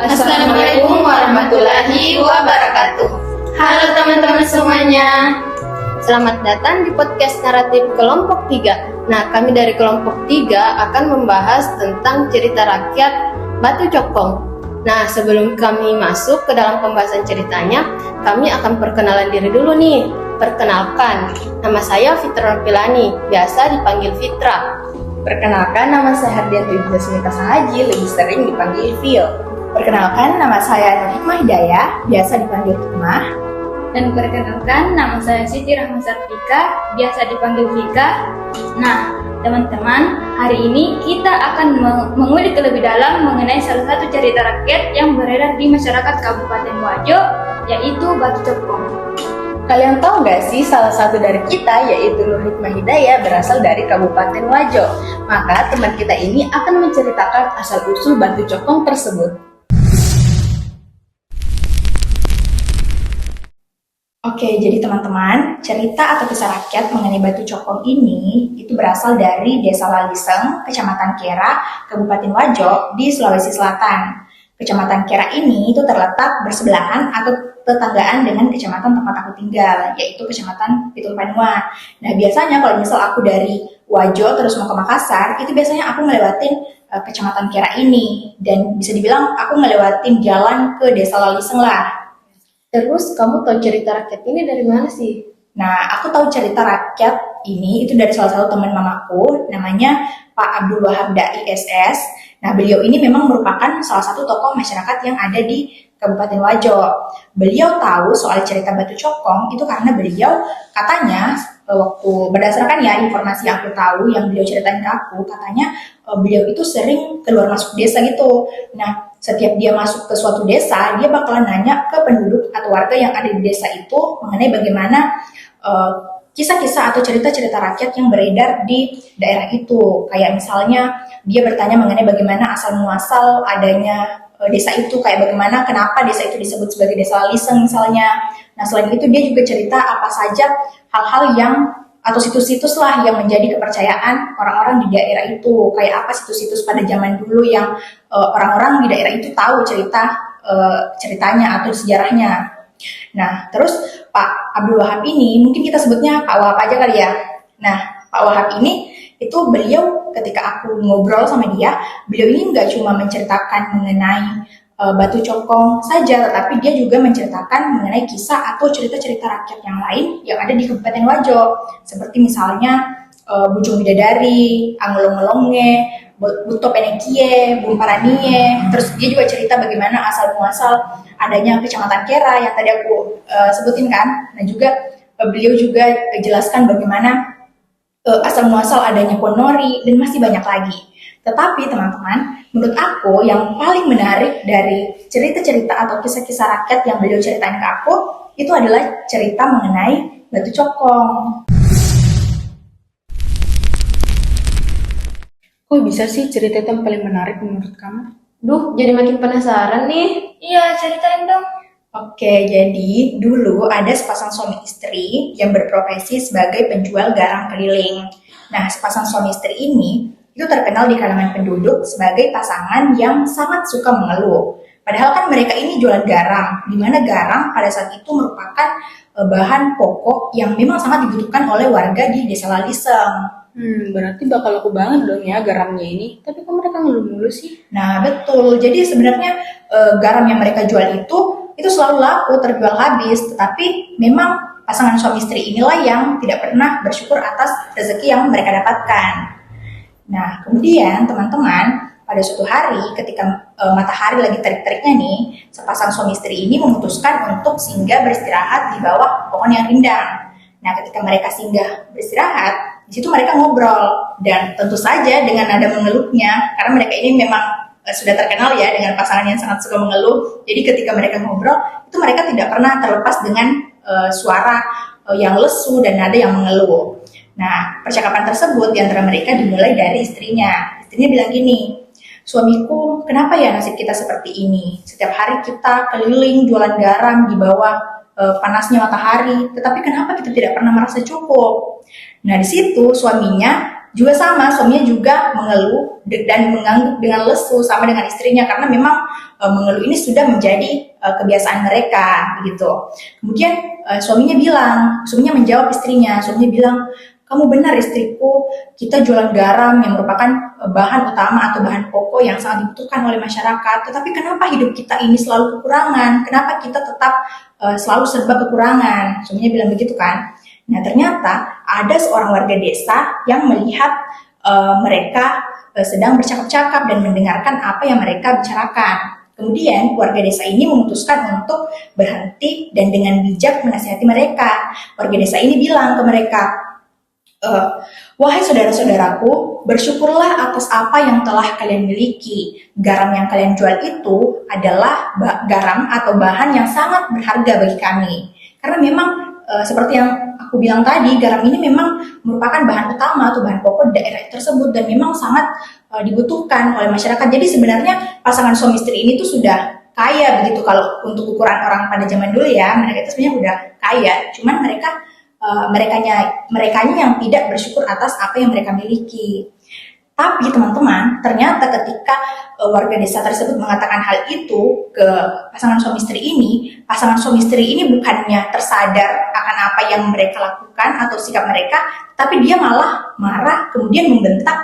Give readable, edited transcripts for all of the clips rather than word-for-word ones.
Assalamualaikum warahmatullahi wabarakatuh. Halo teman-teman semuanya. Selamat datang di podcast naratif kelompok 3. Nah, kami dari kelompok 3 akan membahas tentang cerita rakyat Batu Cokong. Nah, sebelum kami masuk ke dalam pembahasan ceritanya, kami akan perkenalan diri dulu nih. Perkenalkan, nama saya Fitra Pilani, biasa dipanggil Fitra. Perkenalkan, nama saya Hardianti Ibnu Smita Sahaji, lebih sering dipanggil Phil. Perkenalkan, nama saya Nur Hikmah Hidayah, biasa dipanggil Hikmah. Dan perkenalkan, nama saya Siti Rahma Sarfika, biasa dipanggil Vika. Nah, teman-teman, hari ini kita akan mengulik lebih dalam mengenai salah satu cerita rakyat yang beredar di masyarakat Kabupaten Wajo, yaitu Batu Cokong. Kalian tahu gak sih salah satu dari kita, yaitu Nur Hikmah Hidayah, berasal dari Kabupaten Wajo. Maka teman kita ini akan menceritakan asal-usul Batu Cokong tersebut. Oke, jadi teman-teman, cerita atau kisah rakyat mengenai Batu Cokong ini itu berasal dari Desa Laliseng, Kecamatan Kera, Kabupaten Wajo di Sulawesi Selatan. Kecamatan Kera ini itu terletak bersebelahan atau tetanggaan dengan kecamatan tempat aku tinggal, yaitu Kecamatan Pitung Panua. Nah, biasanya kalau misal aku dari Wajo terus mau ke Makassar, itu biasanya aku ngelewatin Kecamatan Kera ini, dan bisa dibilang aku ngelewatin jalan ke Desa Laliseng lah. Terus, kamu tahu cerita rakyat ini dari mana sih? Nah, aku tahu cerita rakyat ini itu dari salah satu teman mamaku, namanya Pak Abdul Wahab Dai SS. Nah, beliau ini memang merupakan salah satu tokoh masyarakat yang ada di Kabupaten Wajo. Beliau tahu soal cerita Batu Cokong itu karena beliau katanya waktu berdasarkan ya informasi yang aku tahu yang beliau ceritain ke aku, katanya beliau itu sering keluar masuk desa gitu. Nah, setiap dia masuk ke suatu desa, dia bakalan nanya ke penduduk atau warga yang ada di desa itu mengenai bagaimana kisah-kisah atau cerita-cerita rakyat yang beredar di daerah itu. Kayak misalnya dia bertanya mengenai bagaimana asal-muasal adanya desa itu, kayak bagaimana kenapa desa itu disebut sebagai Desa Laliseng misalnya. Nah, selain itu dia juga cerita apa saja hal-hal yang atau situs-situs lah yang menjadi kepercayaan orang-orang di daerah itu. Kayak apa situs-situs pada zaman dulu yang orang-orang di daerah itu tahu ceritanya atau sejarahnya. Nah, terus Pak Abdul Wahab ini, mungkin kita sebutnya Pak Wahab aja kali ya. Nah, Pak Wahab ini, itu beliau ketika aku ngobrol sama dia, beliau ini nggak cuma menceritakan mengenai Batu Cokong saja, tetapi dia juga menceritakan mengenai kisah atau cerita-cerita rakyat yang lain yang ada di Kabupaten Wajo. Seperti misalnya Bujung Bidadari, Anglong-Ngelonge, Buto Penekie, Bumparanie. Terus dia juga cerita bagaimana asal-muasal adanya Kecamatan Kera yang tadi aku sebutin kan. Nah, juga beliau juga jelaskan bagaimana asal-muasal adanya Ponori dan masih banyak lagi. Tetapi teman-teman, menurut aku yang paling menarik dari cerita-cerita atau kisah-kisah rakyat yang beliau ceritain ke aku, itu adalah cerita mengenai Batu Cokong. Kok bisa sih cerita itu yang paling menarik menurut kamu? Duh, jadi makin penasaran nih. Iya, ceritain dong. Oke, jadi dulu ada sepasang suami istri yang berprofesi sebagai penjual garam keliling. Nah, sepasang suami istri ini itu terkenal di kalangan penduduk sebagai pasangan yang sangat suka mengeluh. Padahal kan mereka ini jualan garam, di mana garam pada saat itu merupakan bahan pokok yang memang sangat dibutuhkan oleh warga di Desa Laliseng. Berarti bakal laku banget dong ya garamnya ini. Tapi kok mereka ngeluh mulu sih? Nah, betul. Jadi sebenarnya garam yang mereka jual itu selalu laku, terjual habis. Tetapi memang pasangan suami istri inilah yang tidak pernah bersyukur atas rezeki yang mereka dapatkan. Nah, kemudian teman-teman, pada suatu hari ketika matahari lagi terik-teriknya nih, sepasang suami istri ini memutuskan untuk singgah beristirahat di bawah pohon yang rindang. Nah, ketika mereka singgah beristirahat, di situ mereka ngobrol, dan tentu saja dengan nada mengeluhnya, karena mereka ini memang sudah terkenal ya dengan pasangan yang sangat suka mengeluh. Jadi ketika mereka ngobrol, itu mereka tidak pernah terlepas dengan suara yang lesu dan nada yang mengeluh. Nah, percakapan tersebut di antara mereka dimulai dari istrinya. Istrinya bilang gini, "Suamiku, kenapa ya nasib kita seperti ini? Setiap hari kita keliling jualan garam di bawah panasnya matahari, tetapi kenapa kita tidak pernah merasa cukup?" Nah, di situ suaminya juga sama, suaminya juga mengeluh dan mengangguk dengan lesu sama dengan istrinya karena memang mengeluh ini sudah menjadi kebiasaan mereka begitu. Kemudian suaminya menjawab istrinya, suaminya bilang, kamu benar istriku, kita jualan garam yang merupakan bahan utama atau bahan pokok yang sangat dibutuhkan oleh masyarakat. Tetapi kenapa hidup kita ini selalu kekurangan? Kenapa kita tetap selalu serba kekurangan? Suaminya bilang begitu kan. Nah ternyata ada seorang warga desa yang melihat mereka sedang bercakap-cakap dan mendengarkan apa yang mereka bicarakan. Kemudian warga desa ini memutuskan untuk berhenti dan dengan bijak menasihati mereka. Warga desa ini bilang ke mereka, wahai saudara-saudaraku, bersyukurlah atas apa yang telah kalian miliki. Garam yang kalian jual itu adalah garam atau bahan yang sangat berharga bagi kami. Karena memang seperti yang aku bilang tadi, garam ini memang merupakan bahan utama atau bahan pokok daerah tersebut dan memang sangat dibutuhkan oleh masyarakat. Jadi sebenarnya pasangan suami istri ini tuh sudah kaya begitu kalau untuk ukuran orang pada zaman dulu ya, mereka itu sebenarnya udah kaya. Cuman merekanya yang tidak bersyukur atas apa yang mereka miliki. Tapi teman-teman, ternyata ketika warga desa tersebut mengatakan hal itu ke pasangan suami istri ini bukannya tersadar akan apa yang mereka lakukan atau sikap mereka, tapi dia malah marah kemudian membentak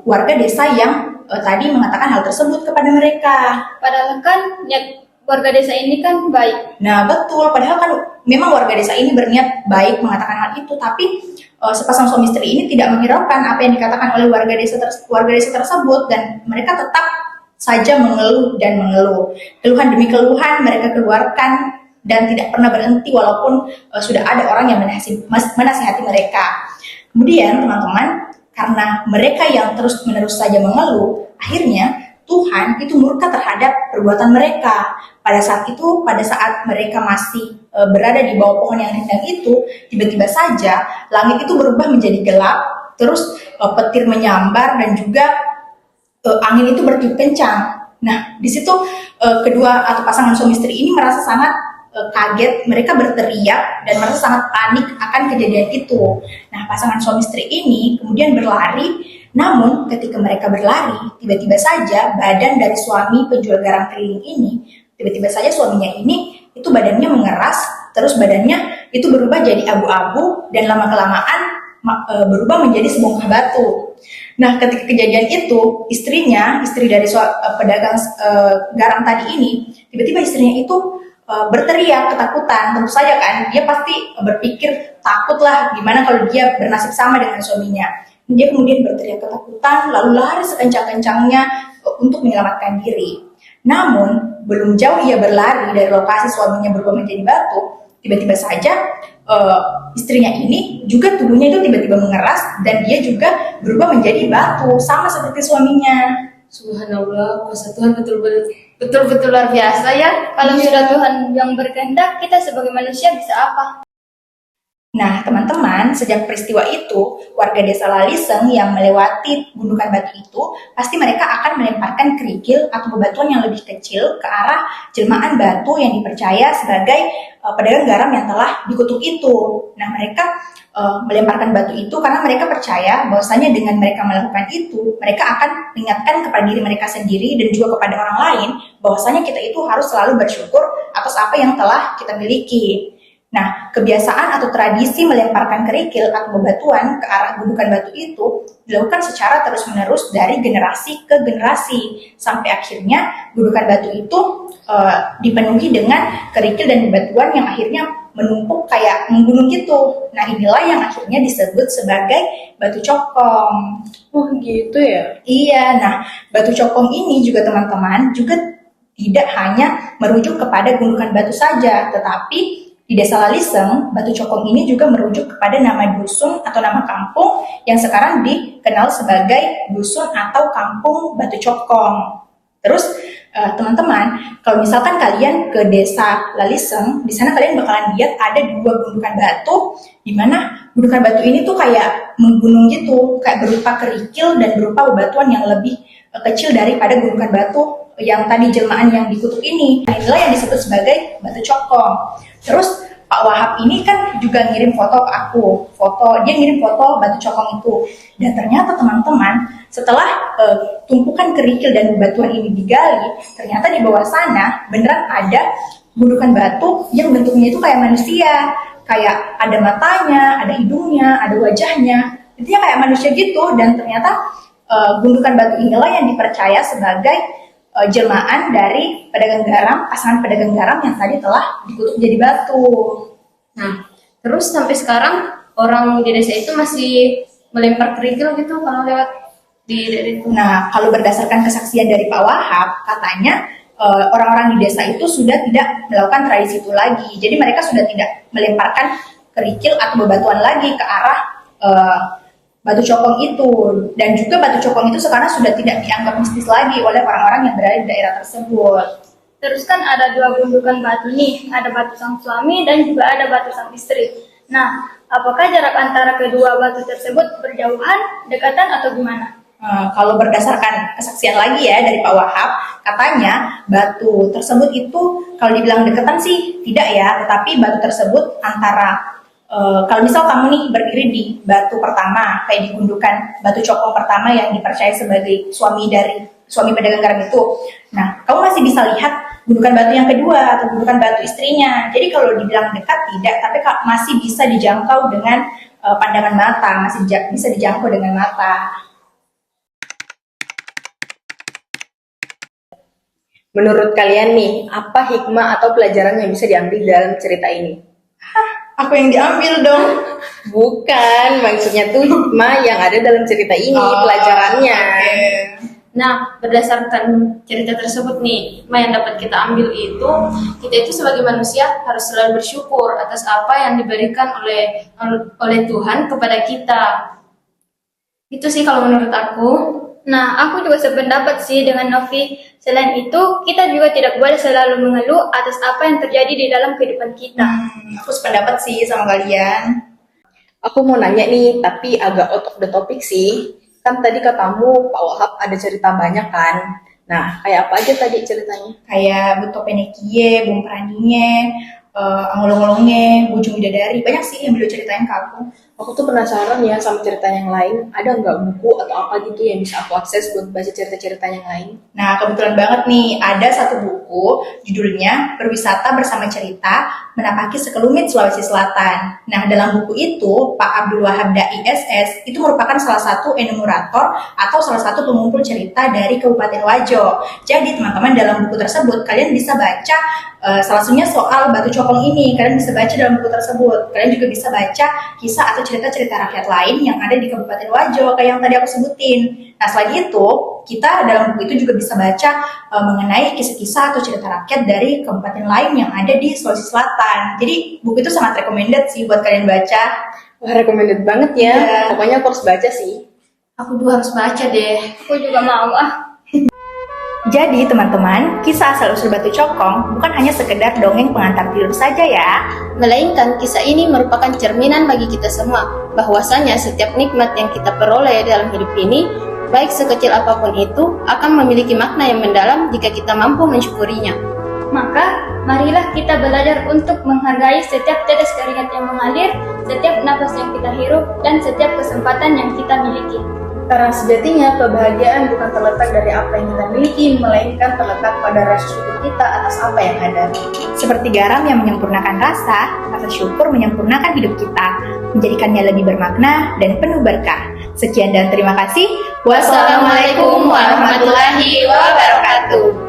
warga desa yang tadi mengatakan hal tersebut kepada mereka. Padahal kan niat warga desa ini kan baik. Nah betul, padahal kan memang warga desa ini berniat baik mengatakan hal itu, tapi sepasang suami istri ini tidak menghiraukan apa yang dikatakan oleh warga desa tersebut dan mereka tetap saja mengeluh dan mengeluh. Keluhan demi keluhan mereka keluarkan dan tidak pernah berhenti walaupun sudah ada orang yang menasihati mereka. Kemudian teman-teman, karena mereka yang terus-menerus saja mengeluh, akhirnya Tuhan itu murka terhadap perbuatan mereka. Pada saat mereka masih berada di bawah pohon yang rindang itu, tiba-tiba saja langit itu berubah menjadi gelap, terus petir menyambar dan juga angin itu bertiup kencang. Nah, di situ kedua atau pasangan suami istri ini merasa sangat kaget, mereka berteriak dan merasa sangat panik akan kejadian itu. Nah, pasangan suami istri ini kemudian berlari. Namun ketika mereka berlari, tiba-tiba saja badan dari suami penjual garam keliling ini, tiba-tiba saja suaminya ini itu badannya mengeras, terus badannya itu berubah jadi abu-abu dan lama-kelamaan berubah menjadi sebongkah batu. Nah, ketika kejadian itu, istri dari pedagang garam tadi ini, tiba-tiba istrinya itu berteriak ketakutan. Tentu saja kan, dia pasti berpikir takutlah gimana kalau dia bernasib sama dengan suaminya. Dia kemudian berteriak ketakutan, lalu lari sekencang-kencangnya untuk menyelamatkan diri. Namun, belum jauh ia berlari dari lokasi suaminya berubah menjadi batu, tiba-tiba saja istrinya ini juga tubuhnya itu tiba-tiba mengeras dan dia juga berubah menjadi batu, sama seperti suaminya. Subhanallah, kuasa Tuhan betul-betul luar biasa ya. Kalau sudah Tuhan yang berkehendak, kita sebagai manusia bisa apa? Nah, teman-teman, sejak peristiwa itu, warga desa Laliseng yang melewati gundukan batu itu, pasti mereka akan melemparkan kerikil atau bebatuan yang lebih kecil ke arah jelmaan batu yang dipercaya sebagai pedagang garam yang telah dikutuk itu. Nah, mereka melemparkan batu itu karena mereka percaya bahwasanya dengan mereka melakukan itu, mereka akan mengingatkan kepada diri mereka sendiri dan juga kepada orang lain bahwasanya kita itu harus selalu bersyukur atas apa yang telah kita miliki. Nah, kebiasaan atau tradisi melemparkan kerikil atau bebatuan ke arah gundukan batu itu dilakukan secara terus-menerus dari generasi ke generasi sampai akhirnya gundukan batu itu dipenuhi dengan kerikil dan bebatuan yang akhirnya menumpuk kayak menggunung gitu. Nah, inilah yang akhirnya disebut sebagai batu cokong. Oh gitu ya? Iya, nah batu cokong ini juga teman-teman juga tidak hanya merujuk kepada gundukan batu saja, tetapi di desa Laliseng, batu cokong ini juga merujuk kepada nama dusun atau nama kampung yang sekarang dikenal sebagai dusun atau kampung Batu Cokong. Terus teman-teman, kalau misalkan kalian ke desa Laliseng, di sana kalian bakalan lihat ada dua gundukan batu, di mana gundukan batu ini tuh kayak menggunung gitu, kayak berupa kerikil dan berupa bebatuan yang lebih kecil daripada gundukan batu yang tadi jelmaan yang dikutuk ini. Inilah yang disebut sebagai Batu Cokong. Terus Pak Wahab ini kan juga ngirim foto ke aku, dia ngirim foto batu cokong itu. Dan ternyata teman-teman, setelah tumpukan kerikil dan bebatuan ini digali, ternyata di bawah sana beneran ada gundukan batu yang bentuknya itu kayak manusia, kayak ada matanya, ada hidungnya, ada wajahnya, itu ya kayak manusia gitu. Dan ternyata gundukan batu inilah yang dipercaya sebagai jelmaan dari pedagang garam, pasangan pedagang garam yang tadi telah dikutuk jadi batu. Nah, terus sampai sekarang orang di desa itu masih melempar kerikil gitu kalau lewat di daerah itu. Nah, kalau berdasarkan kesaksian dari Pak Wahab, katanya orang-orang di desa itu sudah tidak melakukan tradisi itu lagi. Jadi mereka sudah tidak melemparkan kerikil atau bebatuan lagi ke arah batu cokong itu. Dan juga batu cokong itu sekarang sudah tidak dianggap mistis lagi oleh orang-orang yang berada di daerah tersebut. Terus kan ada 2 gundukan batu nih, ada batu sang suami dan juga ada batu sang istri. Nah, apakah jarak antara kedua batu tersebut berjauhan, dekatan atau gimana? Kalau berdasarkan kesaksian lagi ya dari Pak Wahab, katanya batu tersebut itu kalau dibilang dekatan sih tidak ya, tetapi batu tersebut antara kalau misal kamu nih berdiri di batu pertama, kayak di gundukan batu cokong pertama yang dipercaya sebagai suami pedagang garam itu, nah kamu masih bisa lihat gundukan batu yang kedua atau gundukan batu istrinya. Jadi kalau dibilang dekat tidak, tapi masih bisa dijangkau dengan pandangan mata, masih bisa dijangkau dengan mata. Menurut kalian nih, apa hikmah atau pelajaran yang bisa diambil dalam cerita ini? Aku yang diambil dong. Bukan, maksudnya tuh hikmah yang ada dalam cerita ini, pelajarannya. Okay. Nah, berdasarkan cerita tersebut nih, hikmah yang dapat kita ambil itu, kita itu sebagai manusia harus selalu bersyukur atas apa yang diberikan oleh Tuhan kepada kita. Itu sih kalau menurut aku. Nah, aku juga sependapat sih dengan Novi. Selain itu, kita juga tidak boleh selalu mengeluh atas apa yang terjadi di dalam kehidupan kita. Aku sependapat sih sama kalian. Aku mau nanya nih, tapi agak out of the topic sih. Kan tadi katamu Pak Wahab ada cerita banyak kan? Nah, kayak apa aja tadi ceritanya? Kayak Buto Penekie, Bung Perandinya, Angolong-Olongnya, Bujung Bidadari. Banyak sih yang beliau ceritain ke aku. Aku tuh penasaran ya sama cerita yang lain. Ada nggak buku atau apa gitu yang bisa aku akses buat baca cerita-cerita yang lain? Nah, kebetulan banget nih, ada satu buku, judulnya Berwisata Bersama Cerita, Menapaki Sekelumit Sulawesi Selatan. Nah, dalam buku itu, Pak Abdul Wahab Dai SS itu merupakan salah satu enumerator atau salah satu pengumpul cerita dari Kabupaten Wajo. Jadi, teman-teman, dalam buku tersebut, kalian bisa baca salah satunya soal batu cokong ini. Kalian bisa baca dalam buku tersebut. Kalian juga bisa baca kisah atau cerita-cerita rakyat lain yang ada di Kabupaten Wajo, kayak yang tadi aku sebutin. Nah, selain itu, kita dalam buku itu juga bisa baca mengenai kisah-kisah atau cerita rakyat dari kabupaten lain yang ada di Sulawesi Selatan. Jadi, buku itu sangat recommended sih buat kalian baca. Wah, recommended banget ya. Yeah. Pokoknya aku harus baca sih. Aku juga harus baca deh. Aku juga mau Jadi teman-teman, kisah asal-usul batu cokong bukan hanya sekedar dongeng pengantar tidur saja ya. Melainkan kisah ini merupakan cerminan bagi kita semua, bahwasanya setiap nikmat yang kita peroleh dalam hidup ini, baik sekecil apapun itu, akan memiliki makna yang mendalam jika kita mampu mensyukurinya. Maka, marilah kita belajar untuk menghargai setiap tetes keringat yang mengalir, setiap napas yang kita hirup, dan setiap kesempatan yang kita miliki. Karena sejatinya kebahagiaan bukan terletak dari apa yang kita miliki, melainkan terletak pada rasa syukur kita atas apa yang ada. Seperti garam yang menyempurnakan rasa syukur menyempurnakan hidup kita, menjadikannya lebih bermakna dan penuh berkah. Sekian dan terima kasih. Wassalamualaikum warahmatullahi wabarakatuh.